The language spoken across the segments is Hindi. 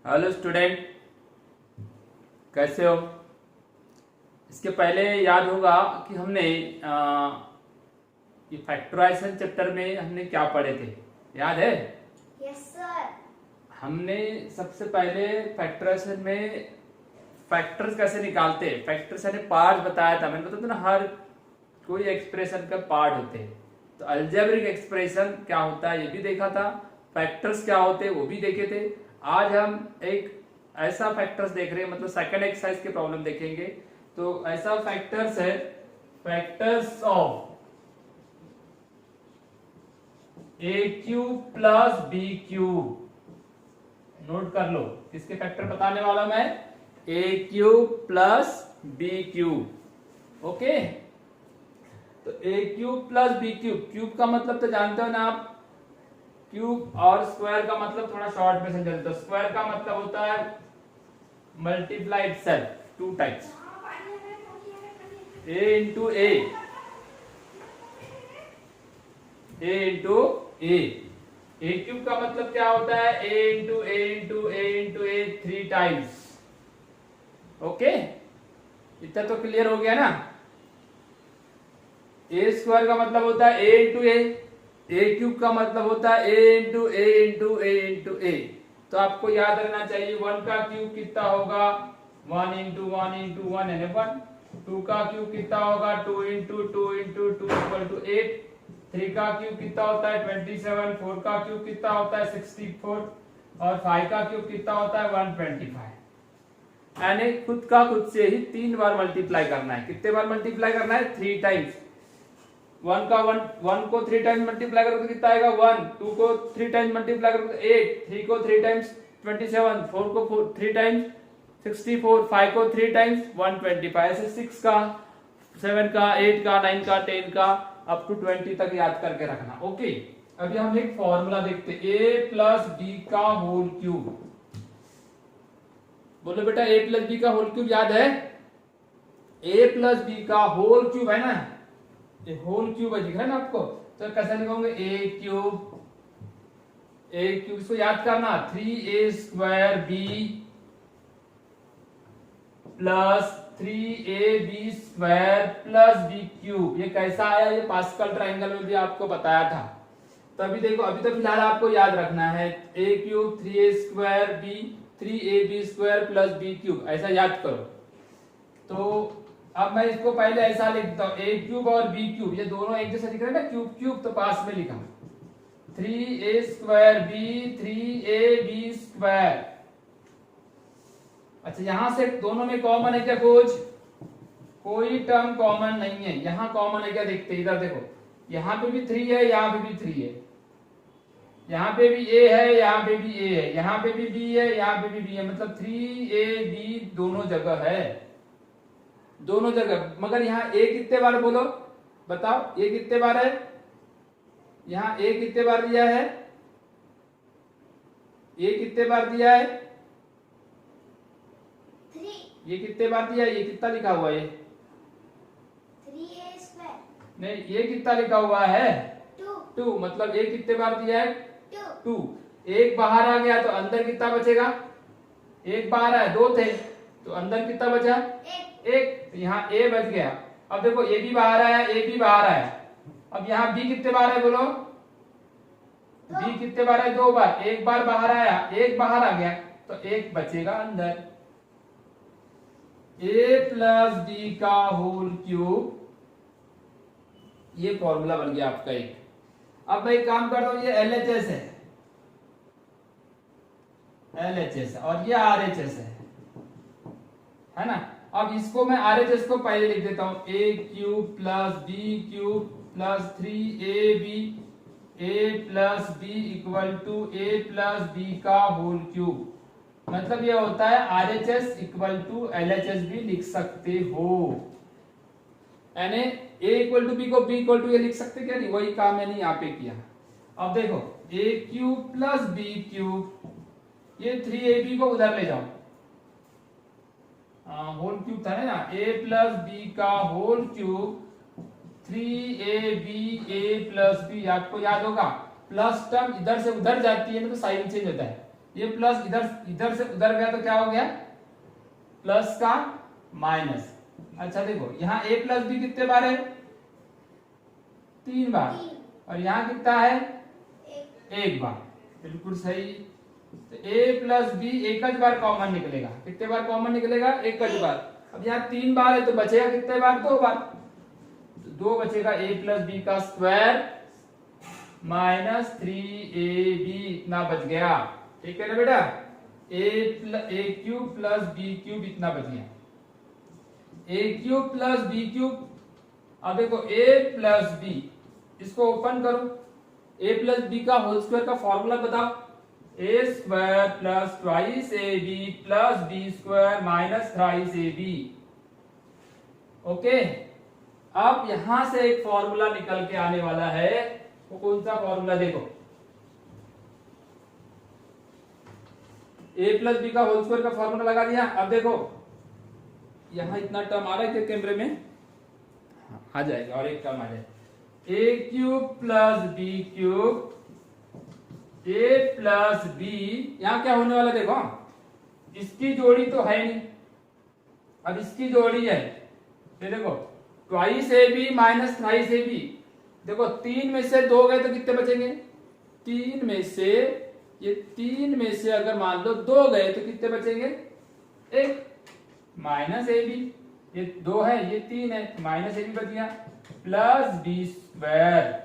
हेलो स्टूडेंट, कैसे हो। इसके पहले याद होगा कि हमने ये फैक्टराइजेशन चैप्टर में हमने क्या पढ़े थे, याद है। Yes sir. हमने सबसे पहले फैक्टराइजेशन में फैक्टर्स कैसे निकालते हैं, फैक्टर्स यानी पार्ट बताया था। मैंने बताया था ना, हर कोई एक्सप्रेशन का पार्ट होते हैं। तो अलजेब्रिक एक्सप्रेशन क्या होता है ये भी देखा था, फैक्टर्स क्या होते हैं वो भी देखे थे। आज हम एक ऐसा फैक्टर्स देख रहे हैं, मतलब सेकंड एक्सरसाइज के प्रॉब्लम देखेंगे। तो ऐसा फैक्टर्स है, factors of a cube plus B cube. Note कर लो, किसके फैक्टर बताने वाला मैं, a cube plus B cube. Okay, तो a cube plus B cube, cube का मतलब तो जानते हो ना आप, क्यूब, और स्क्वायर का मतलब थोड़ा शॉर्ट में समझ लेते हो। स्क्वायर का मतलब होता है मल्टीप्लाई इटसेल्फ, टू टाइप्स, ए इंटू ए, ए इंटू ए। ए क्यूब का मतलब क्या होता है, ए इंटू ए इंटू ए इंटू ए, 3 टाइम्स। ओके, इतना तो क्लियर हो गया ना। ए स्क्वायर का मतलब होता है ए इंटू ए, ए क्यूब का मतलब होता है ए इंटू ए इंटू ए इंटू ए। तो आपको याद रखना चाहिए, 1 का क्यूब कितना होगा, 1 इंटू 1 इंटू 1 यानी 1। 2 का क्यूब कितना होगा, 2 इंटू 2 इंटू 2 इक्वल टू 8। 3 का क्यूब कितना होता है 27। 4 का क्यूब कितना होता है 64, और 5 का क्यूब कितना होता है 125। यानी खुद का खुद से ही 3 बार मल्टीप्लाई करना है। कितने बार मल्टीप्लाई करना है, 3 टाइम्स। 1 को 3 टाइम्स मल्टीप्लाई करोगे तो कितना आएगा 1, 2 को 3 टाइम्स मल्टीप्लाई करोगे तो 8, 3 को 3 टाइम्स 27, 4 को 3 टाइम्स 64, 5 को 3 टाइम्स 125। ऐसे 6 का, 7 का, 8 का, 9 का, 10 का, अप टू 20 तक याद करके रखना। ओके, अभी हम एक फॉर्मूला देखते हैं, ए प्लस बी का होल क्यूब। बोलो बेटा, ए प्लस बी का होल क्यूब याद है, ए प्लस बी का होल क्यूब है ना, ये होल क्यूब दिख रहा है ना आपको। तो कैसे लिखोगे, ए क्यूब, ए क्यूब इसको याद करना, 3a square B plus 3ab square plus B cube. ये कैसा आया, ये पास्कल ट्राइंगल में भी आपको बताया था। तो अभी देखो, अभी तो फिलहाल आपको याद रखना है, a cube 3a square b 3ab square plus B cube, ऐसा याद करो। तो अब मैं इसको पहले ऐसा लिखता हूं, ए क्यूब और बी क्यूब, ये दोनों एक जैसा दिख रहे हैं ना, क्यूब क्यूब, तो पास में लिखा 3a square b 3ab square. अच्छा, यहां से दोनों में कॉमन है क्या, कुछ कोई टर्म कॉमन नहीं है। यहां कॉमन है क्या, देखते इधर देखो, यहां पे भी 3 है, यहां पे भी 3 है, यहां पे भी a है, यहां पे भी a है, यहां पे भी b है, यहां पे भी b है, मतलब 3ab दोनों जगह है, दोनों जगह। मगर यहाँ ए कितने बार बोलो, बताओ, ए कितने बार है, यहाँ ए कितने बार दिया है, ए कितने बार दिया है, 3, ये कितने बार दिया है, ये कितना लिखा हुआ है, 3a स्क्वायर, नहीं ये कितना लिखा हुआ है 2, 2, मतलब ए कितने बार दिया है 2, 2। एक बाहर आ गया तो अंदर कितना बचेगा, एक बाहर आया, 2 थे तो अंदर कितना बचा 1, एक, तो यहाँ ए बच गया। अब देखो, ए भी बाहर आया, ए भी बाहर आया। अब यहाँ बी कितने बार है बोलो, बी कितने बार है, 2 बार। एक बार बाहर आया, एक बाहर आ गया, तो एक बचेगा अंदर। ए प्लस बी का होल क्यूब, ये फॉर्मूला बन गया आपका एक। अब मैं एक काम करता हूं, ये LHS है और ये RHS है ना। अब इसको मैं RHS को पहले लिख देता हूं, a cube plus B cube plus 3ab a plus b equal to a plus B का होल क्यूब। मतलब ये होता है RHS इक्वल टू LHS भी लिख सकते हो, यानी a इक्वल टू बी को b इक्वल टू ए लिख सकते, क्या नहीं, वही काम मैंने यहाँ पे किया। अब देखो, a cube plus B cube, ये 3ab को उधर ले जाओ, होल क्यूब था ना, a प्लस बी का whole cube 3ab a plus B. आपको याद होगा, प्लस टर्म इधर से उधर जाती है ना तो साइन चेंज होता है, ये प्लस इधर इधर से उधर गया तो क्या हो गया, प्लस का माइनस। अच्छा देखो यहाँ a प्लस बी कितने बार है, 3 बार, और यहाँ कितना है, 1 बार। बिल्कुल सही। तो a प्लस बी एक बार कॉमन निकलेगा, कितने बार कॉमन निकलेगा, एक बार। अब यहाँ 3 बार है तो बचेगा कितने बार, 2 बार। तो 2 बचेगा a प्लस बी का स्क्वायर माइनस 3ab इतना बच गया। ठीक है ना बेटा, a cube plus B cube इतना बच गया, a cube plus B cube. अब देखो a प्लस बी, इसको ओपन करो, a प्लस बी का होल स्क्वायर का फॉर्मूला बताओ, a square plus twice A B plus B square minus thrice A B. Okay, अब यहां से एक फॉर्मूला निकल के आने वाला है, वो कौन सा फॉर्मूला, देखो a प्लस बी का होल स्क्वायर का फॉर्मूला लगा दिया। अब देखो यहां इतना टर्म आ रहा है कैमरे में, आ जाएगा, और एक टर्म आ जाएगा, a cube plus B cube a plus B. यहां क्या होने वाला देखो, इसकी जोड़ी तो है नहीं, अब इसकी जोड़ी है, ये देखो twice A B minus thrice A B. देखो 3 में से 2 गए तो कितने बचेंगे, 3 में से, ये 3 में से अगर मान लो 2 गए तो कितने बचेंगे, 1 माइनस ए बी, ये 2 है ये 3 है, माइनस ए बी बच गया प्लस बी स्क्वायर।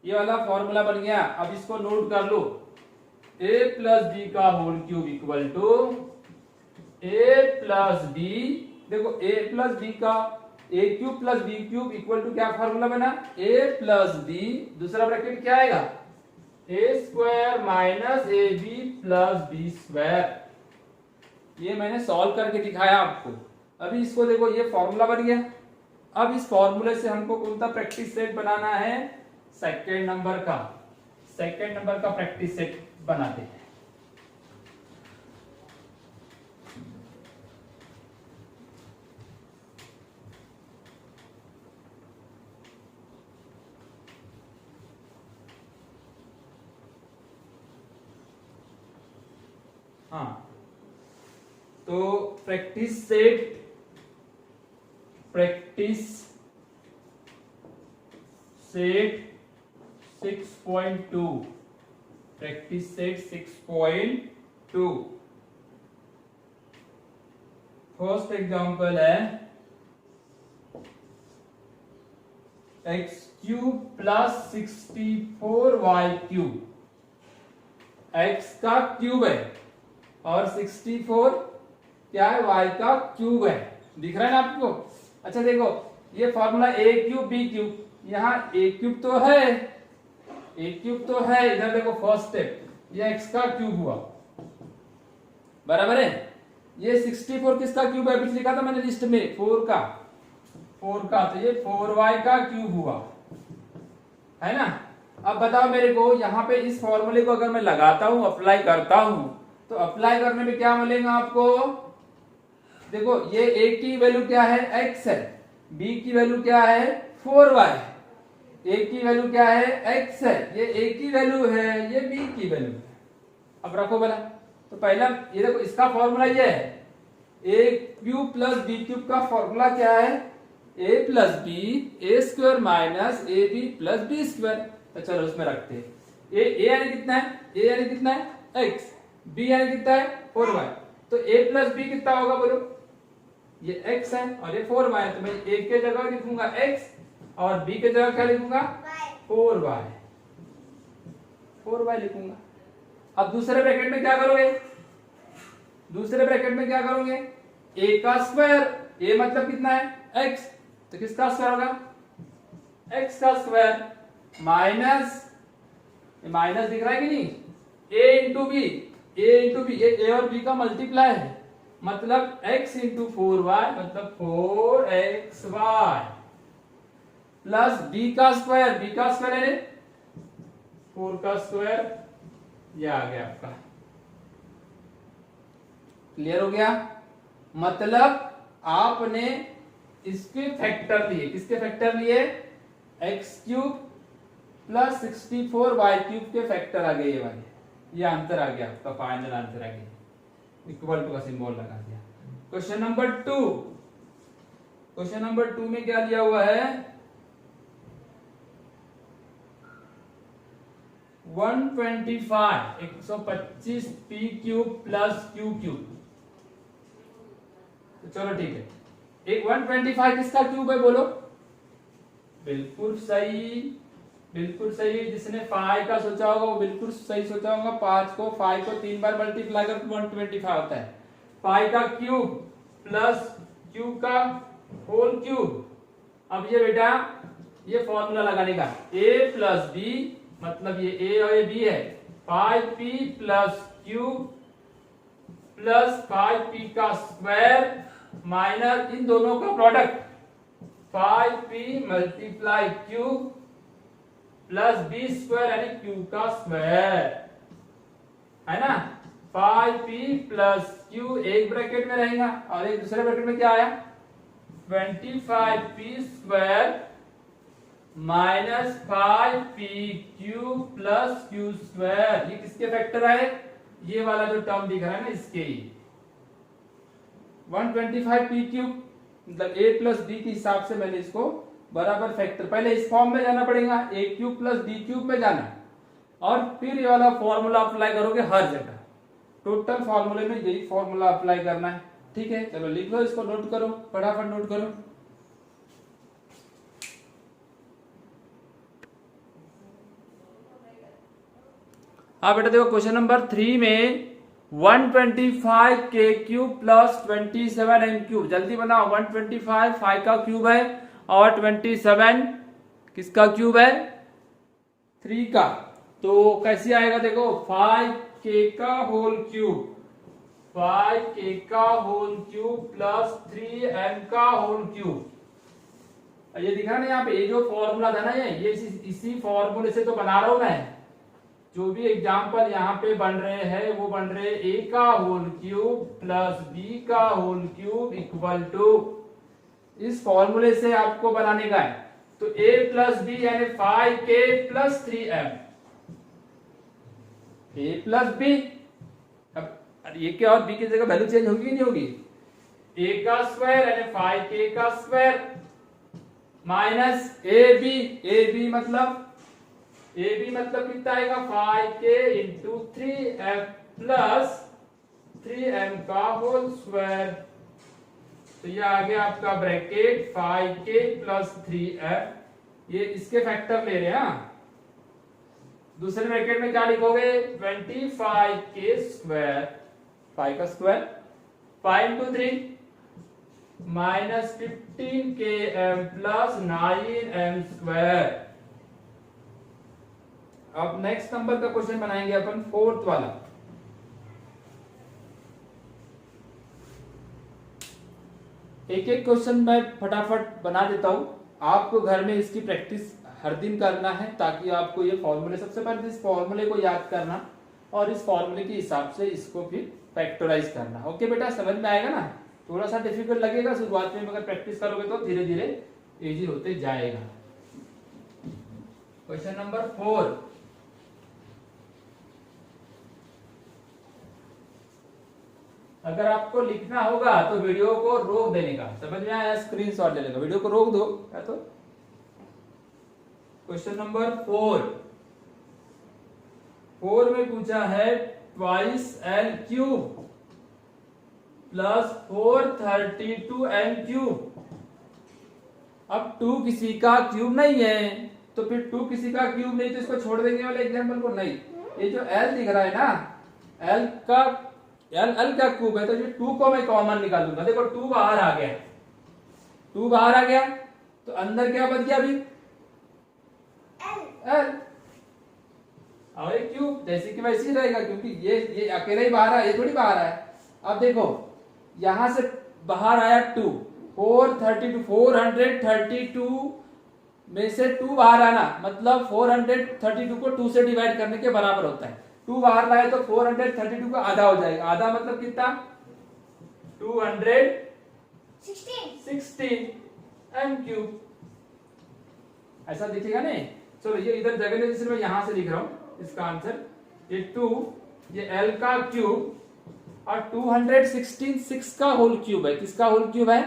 ये वाला फॉर्मूला बन गया। अब इसको नोट कर लो, a प्लस बी का whole cube equal to a plus B. देखो a प्लस बी का a cube plus B cube equal to क्या फॉर्मूला बना, a प्लस बी, दूसरा ब्रैकेट क्या आएगा, a square minus A B plus B square. ये मैंने सॉल्व करके दिखाया आपको। अभी इसको देखो, ये फॉर्मूला बन गया। अब इस फॉर्मूले से हमको कौन सा प्रैक्टिस सेट बनाना है, सेकेंड नंबर का प्रैक्टिस सेट बनाते हैं। हाँ, तो practice set 6.2, practice set 6.2। First example है x cube plus 64y cube. x का क्यूब है और 64 क्या है, y का क्यूब है। दिख रहा है ना आपको। अच्छा देखो, ये formula a cube B cube, यहाँ a क्यूब तो है, इधर देखो फर्स्ट स्टेप, ये x का क्यूब हुआ, बराबर है। ये 64 किसका क्यूब है, अभी लिखा था मैंने लिस्ट में 4 का, तो ये 4y का क्यूब हुआ, है ना। अब बताओ मेरे को, यहाँ पे इस फॉर्मूले को अगर मैं लगाता हूं, अप्लाई करता हूं, तो अप्लाई करने में क्या मिलेगा आपको। देखो ये a की वैल्यू क्या है, x है, b की वैल्यू क्या है 4y, a की वैल्यू क्या है x है, ये a की वैल्यू है, ये b की वैल्यू है। अब रखो भला, तो पहला ये देखो इसका फॉर्मूला ये है, a cube plus b cube का फॉर्मूला क्या है, a plus B A square minus A B plus B square. तो चलो उसमें रखते हैं, a यानी कितना है, a यानी कितना है x, b यानी कितना है 4y। तो a प्लस बी कितना होगा बोलो, ये x है और ये 4y है, तो मैं a के जगह लिखूंगा x और b के जगह क्या लिखूंगा 4y लिखूंगा। अब दूसरे ब्रैकेट में क्या करोगे, a का स्क्वायर, a मतलब कितना है x, तो किसका स्क्वायर होगा x का स्क्वायर माइनस दिख रहा है कि नहीं, a इंटू बी, ये a और b का मल्टीप्लाई है, मतलब x इंटू 4y मतलब 4xy प्लस b का स्क्वायर है 4 का स्क्वायर, ये आ गया आपका। क्लियर हो गया। मतलब आपने इसके फैक्टर लिए, किसके फैक्टर लिए, x cube plus 64 y cube के फैक्टर आ गए ये वाले। ये आंसर आ गया आपका, फाइनल आंसर आ गया, इक्वल टू का सिंबल लगा दिया। क्वेश्चन नंबर 2, क्वेश्चन नंबर 2 में क्या दिया हुआ है, 125 P cube plus Q cube. तो चलो ठीक है, एक 125 किसका क्यूब है बोलो? बिल्कुल सही, बिल्कुल सही। जिसने 5 का सोचा होगा वो बिल्कुल सही सोचा होगा। 5 को 3 बार मल्टीप्लाई कर 125 होता है। 5 का क्यूब प्लस क्यूब का होल क्यूब। अब ये बेटा ये फॉर्मूला लगाने का, a प्लस बी, मतलब ये a और ये b है, 5p plus cube plus 5p का स्क्वायर माइनस इन दोनों का product 5p multiply cube plus b square यानी क्यूब का स्क्वायर, है ना। 5p प्लस q एक ब्रैकेट में रहेगा और एक दूसरे ब्रैकेट में क्या आया, 25p square minus 5p cube plus q square. ये किसके फैक्टर आए? ये वाला जो टर्म दिख रहा है ना इसके ही। 125p क्यूब मतलब a प्लस b के हिसाब से मैंने इसको बराबर फैक्टर, पहले इस फॉर्म में जाना पड़ेगा, a cube plus b cube में जाना और फिर ये वाला फॉर्मूला अप्लाई करोगे हर जगह। टोटल फॉर्मूले में यही फॉर्मूला अप्लाई करना है, ठीक है। चलो लिख लो इसको, नोट करो, फटाफट नोट करो। हाँ बेटा देखो क्वेश्चन नंबर 3 में 125 के क्यूब प्लस 27 एम क्यूब, जल्दी बनाओ। 125 5 का क्यूब है और 27 किसका क्यूब है? 3 का। तो कैसे आएगा देखो, 5k का होल क्यूब, 5k का होल क्यूब प्लस 3m का होल क्यूब। ये दिखा ना यहाँ पे, ये जो फॉर्मूला था ना ये इसी फॉर्मूले से तो बना रहा हूं मैं। जो भी एग्जाम्पल यहाँ पे बन रहे हैं वो बन रहे a का होल क्यूब प्लस b का होल क्यूब इक्वल टू, इस फॉर्मूले से आपको बनाने का है। तो a प्लस b यानी 5k plus 3m, a plus b। अब ये क्या और b की जगह वैल्यू चेंज होगी नहीं होगी? a का स्क्वायर यानी 5k का स्क्वायर माइनस ab मतलब कितना आएगा, 5k into 3m plus 3m का होल स्क्वायर। तो ये आ गया आपका ब्रैकेट 5k प्लस 3m, ये इसके फैक्टर ले रहे हैं। दूसरे ब्रैकेट में क्या लिखोगे, 25k स्क्वायर, 5 का square 5 into 3 minus 15km plus 9m square. अब नेक्स्ट नंबर का क्वेश्चन बनाएंगे अपन, 4th वाला। एक एक क्वेश्चन मैं फटाफट बना देता हूं, आपको घर में इसकी प्रैक्टिस हर दिन करना है ताकि आपको ये फॉर्मूले, सबसे पहले इस फॉर्मूले को याद करना और इस फॉर्मूले के हिसाब से इसको फिर फैक्टराइज करना। ओके बेटा, समझ में आएगा ना। थोड़ा सा डिफिकल्ट लगेगा शुरुआत में, मगर प्रैक्टिस करोगे तो धीरे धीरे इजी होते जाएगा। क्वेश्चन नंबर 4, अगर आपको लिखना होगा तो वीडियो को रोक देने का, समझ में आया? स्क्रीनशॉट ले लेगा, वीडियो को रोक दो या तो। क्वेश्चन नंबर 4 में पूछा है twice l cube plus 432m cube. अब 2 किसी का क्यूब नहीं है तो फिर 2 किसी का क्यूब नहीं तो इसको छोड़ देंगे वाले एग्जाम्पल को। नहीं, ये जो l दिख रहा है ना, l का क्यूब है तो ये 2 को मैं कॉमन निकालूंगा। देखो 2 बाहर आ गया, 2 बाहर आ गया तो अंदर क्या बच गया अभी, l। और एक क्यूब जैसे कि वैसे ही रहेगा क्योंकि ये अकेला ही बाहर आया, ये थोड़ी बाहर आया। अब देखो यहां से बाहर आया 2, 432 में से 2 बाहर आना मतलब 432 को 2 से डिवाइड करने के बराबर होता है। 2 बाहर लाए तो 432 का आधा हो जाएगा, आधा मतलब कितना, 216 m क्यूब। ऐसा दिखेगा नहीं। चलो ये इधर जगह नहीं, इसलिए मैं यहां से लिख रहा हूं इसका आंसर। ये 2 ये l का क्यूब और 216 6 का होल क्यूब है। किसका होल क्यूब है?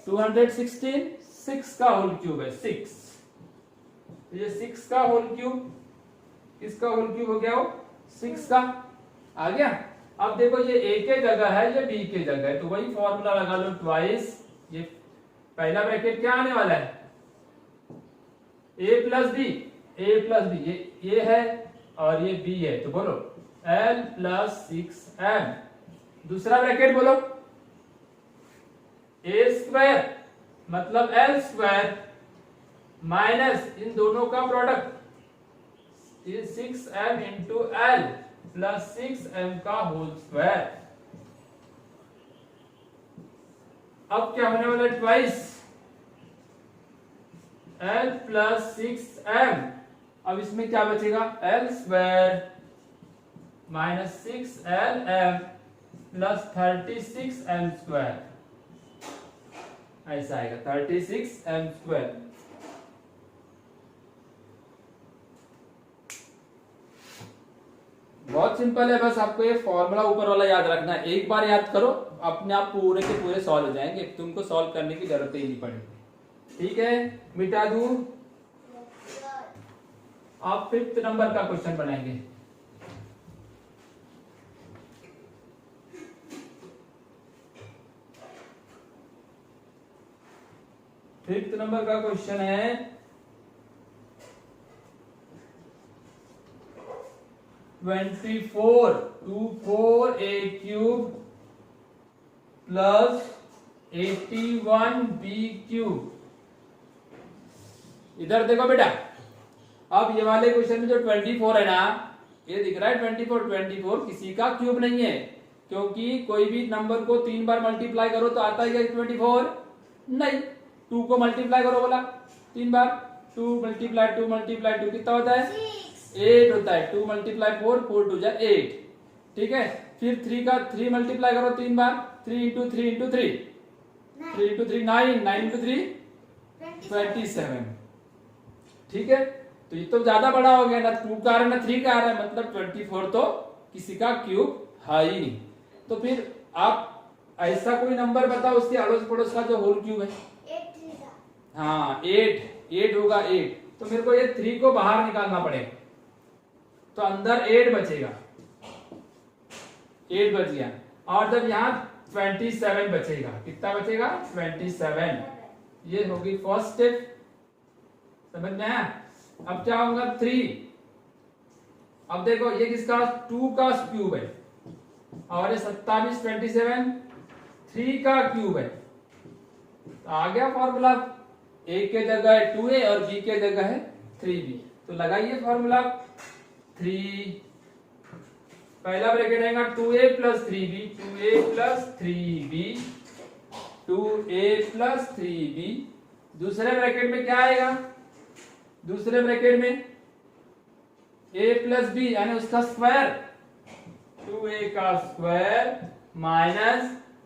216 6 का होल क्यूब है 6। ये 6 का होल क्यूब, किसका होल क्यूब हो गया वो? 6 का। आ गया। अब देखो ये a के जगह है, ये b के जगह है, तो वही फॉर्मूला लगा लो ट्वाइस। ये पहला ब्रैकेट क्या आने वाला है? a प्लस बी, ये है और ये b है, तो बोलो l प्लस 6m। दूसरा ब्रैकेट बोलो a स्क्वायर मतलब l स्क्वायर माइनस इन दोनों का product 6m into l plus 6m का होल स्क्वायर। अब क्या होने वाला है? Twice l plus 6m। अब इसमें क्या बचेगा? l square minus 6lm plus 36m square. ऐसा आएगा 36m स्क्वायर। बहुत सिंपल है, बस आपको ये फॉर्मूला ऊपर वाला याद रखना है। एक बार याद करो, अपने आप पूरे के पूरे सॉल्व हो जाएंगे, तुमको सॉल्व करने की जरूरत ही नहीं पड़ेगी। ठीक है, मिटा दूं। आप 5th नंबर का क्वेश्चन बनाएंगे। फिफ्थ नंबर का क्वेश्चन है 24 24a cube plus 81b cube. इधर देखो बेटा, अब ये वाले क्वेश्चन में जो 24 है ना, ये दिख रहा है 24 किसी का क्यूब नहीं है, क्योंकि कोई भी नंबर को 3 बार मल्टीप्लाई करो तो आता है क्या 24? नहीं। 2 को मल्टीप्लाई करो बोला 3 बार, 2 मल्टीप्लाई 2 कितना होता है? 8 होता है। 2 मल्टीप्लाई 4, 4 2 जा 8। ठीक है, फिर 3 का 3 मल्टीप्लाई करो 3 बार, 3 इंटू 3 इंटू 3, 3 इंटू 3 9, 9 इंटू 3 27। ठीक है, तो ये तो ज्यादा बड़ा हो गया ना, 2 का आ रहा है ना 3 का आ रहा है, मतलब 24 तो किसी का क्यूब है ही नहीं। तो फिर आप ऐसा कोई नंबर बताओ उसके अड़ोस पड़ोस का जो होल क्यूब है। हाँ 8 होगा 8, तो मेरे को ये 3 को बाहर निकालना पड़ेगा, तो अंदर 8 बचेगा, 8 बच गया। और जब यहाँ 27 बचेगा, कितना बचेगा? 27। ये होगी फर्स्ट स्टेप, समझ में आया? अब क्या होगा? 3। अब देखो ये किसका? 2 का क्यूब है, और ये 27 27 3 का क्यूब है। तो आ गया फॉर्मूला, a के जगह है 2a और b के जगह है 3b, तो लगाइए फॉर्मूला। 3 पहला ब्रैकेट आएगा 2a plus 3b, 2a plus 3b, 2a plus 3b। दूसरे ब्रैकेट में क्या आएगा? दूसरे ब्रैकेट में a प्लस b यानी उसका स्क्वायर, 2a का स्क्वायर माइनस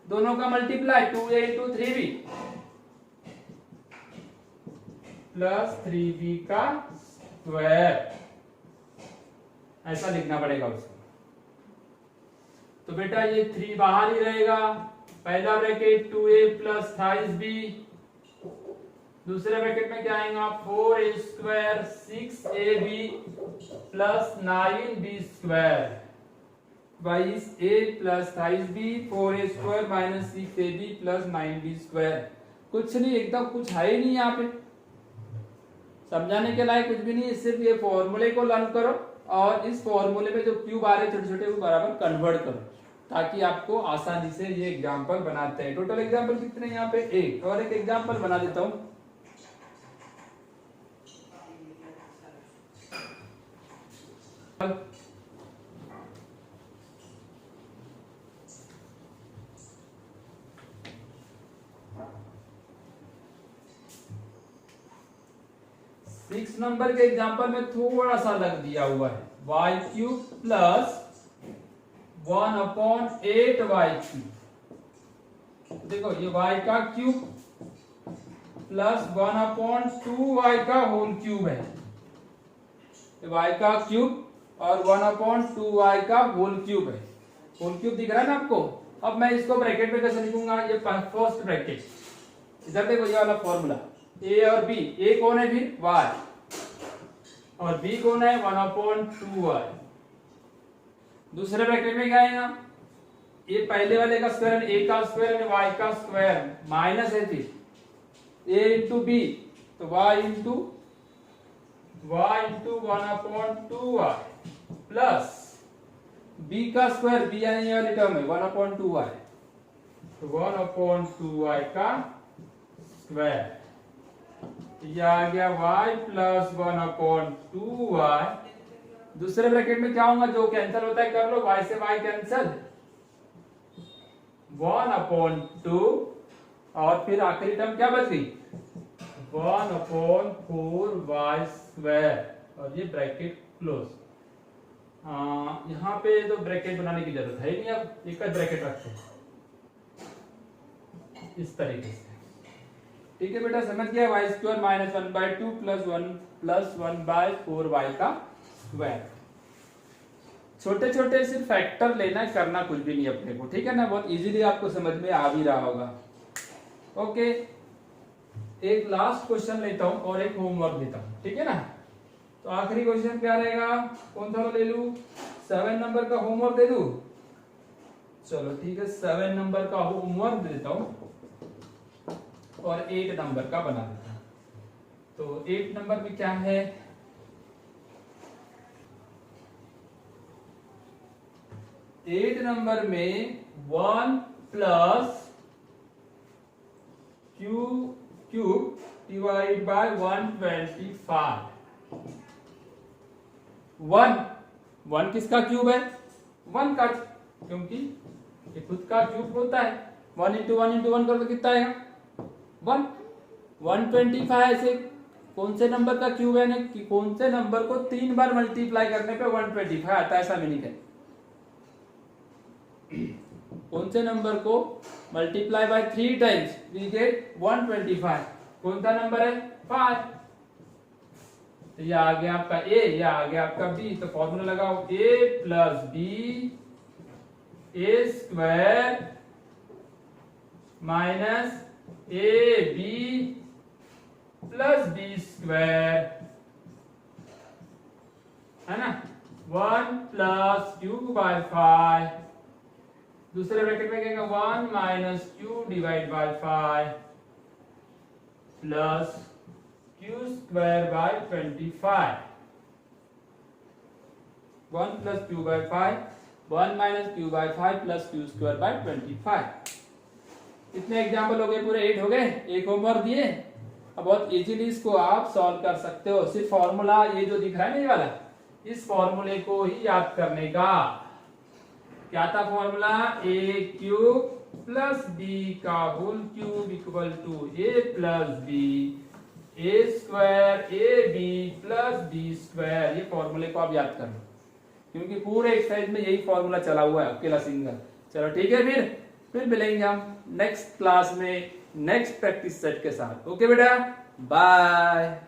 दोनों का multiply 2a into 3b plus 3b का स्क्वायर। ऐसा लिखना पड़ेगा उसको। तो बेटा ये 3 बाहर ही रहेगा। पहला ब्रैकेट 2a प्लस 28b, दूसरे ब्रैकेट में क्या आएगा? 4a square 6ab plus 9b square, 22a plus 28b, 4a square minus 6ab plus 9b square. कुछ नहीं, एकदम कुछ है ही नहीं यहाँ पे, समझाने के लायक कुछ भी नहीं है। सिर्फ ये फॉर्मूले को लर्न करो और इस फॉर्मूले में जो क्यूब आ रहे छोटे छोटे वो बराबर कन्वर्ट करो, ताकि आपको आसानी से ये एग्जांपल बनाते हैं। टोटल एग्जांपल कितने यहाँ पे? 1। और एक एग्जांपल बना देता हूं। सिक्स नंबर के एग्जांपल में थोड़ा सा लग दिया हुआ है, y क्यूब प्लस 1/8y3। देखो ये y का क्यूब प्लस 1/2y का होल क्यूब है, y का क्यूब और 1/2y का होल क्यूब है। होल क्यूब दिख रहा है ना आपको। अब मैं इसको ब्रैकेट में कैसे लिखूंगा, ये फर्स्ट ब्रैकेट, इधर देखो ये वाला फॉर्मूला, a और b, a कौन है फिर y और b कौन है 1/2y। दूसरे ब्रैकेट में क्या आएगा, ये पहले वाले का स्क्वायर a का स्क्वायर y का स्क्वायर माइनस है फिर a इंटू b, तो y into 1/2y plus b का स्क्वायर, b यानी ये वाली टर्म है 1/2y, तो 1/2y का स्क्वायर, ये आ गया y प्लस 1/2y। दूसरे ब्रैकेट में क्या होगा, जो कैंसिल होता है कर लो, y से y कैंसिल, 1/2 और फिर आखिरी टर्म क्या बच गई 1/4y स्क्वायर, और ये ब्रैकेट क्लोज। यहाँ पे तो ब्रैकेट बनाने की जरूरत है ही नहीं, अब एक ब्रैकेट रखते हैं इस तरीके से। ठीक है बेटा, समझ गया, y square minus 1/2 plus 1/4y का स्क्वायर। छोटे छोटे सिर्फ फैक्टर लेना, करना कुछ भी नहीं अपने को, ठीक है ना, बहुत इजीली आपको समझ में आ भी रहा होगा। ओके, एक लास्ट क्वेश्चन लेता हूं और एक होमवर्क देता हूं, ठीक है ना। तो आखिरी क्वेश्चन क्या रहेगा, कौन सा ले लूं, 7 नंबर का होमवर्क दे दूं, चलो ठीक है 7 नंबर का होमवर्क देता हूं और 8 नंबर का बना देता हूं। तो 8 नंबर में क्या है, एट नंबर में 1 प्लस क्यूब डिवाइड बाय 125। 1 किसका क्यूब है, 1 का, क्योंकि ये खुद का क्यूब होता है। 1 इंटू 1 करो तो कितना आएगा 1। 125 ऐसे कौन से नंबर का क्यूब है ना, कि कौन से नंबर को 3 बार मल्टीप्लाई करने पे 125 आता है, ऐसा मीनिंग है। कौन से नंबर को multiply by 3 times we get 125, कौन सा नंबर है 5। तो ये आ गया आपका a, ये आ गया आपका b, तो फॉर्मूला लगाओ a plus b a square minus a b plus b square, है ना, 1 प्लस क्यू बाय 5। दूसरे ब्रैकेट में क्या 1 minus Q divide by 5 plus Q square by 25। 1 plus Q by 5, 1 minus Q by 5 plus Q square by 25। इतने एग्जाम्पल हो गए, पूरे 8 हो गए, एक होमवर्क दिए। अब बहुत इजीली इसको आप सॉल्व कर सकते हो। सिर्फ फॉर्मूला ये जो दिख रहा है ना, ये वाला, इस फॉर्मूले को ही याद करने का। क्या था formula, a cube plus b का whole cube equal to a plus b, a square ab plus b square. ये फॉर्मूले को आप याद कर लो, क्योंकि पूरे एक्सरसाइज में यही फॉर्मूला चला हुआ है, अकेला सिंगल। चलो ठीक है, फिर मिलेंगे हम नेक्स्ट क्लास में नेक्स्ट प्रैक्टिस सेट के साथ। ओके बेटा, बाय।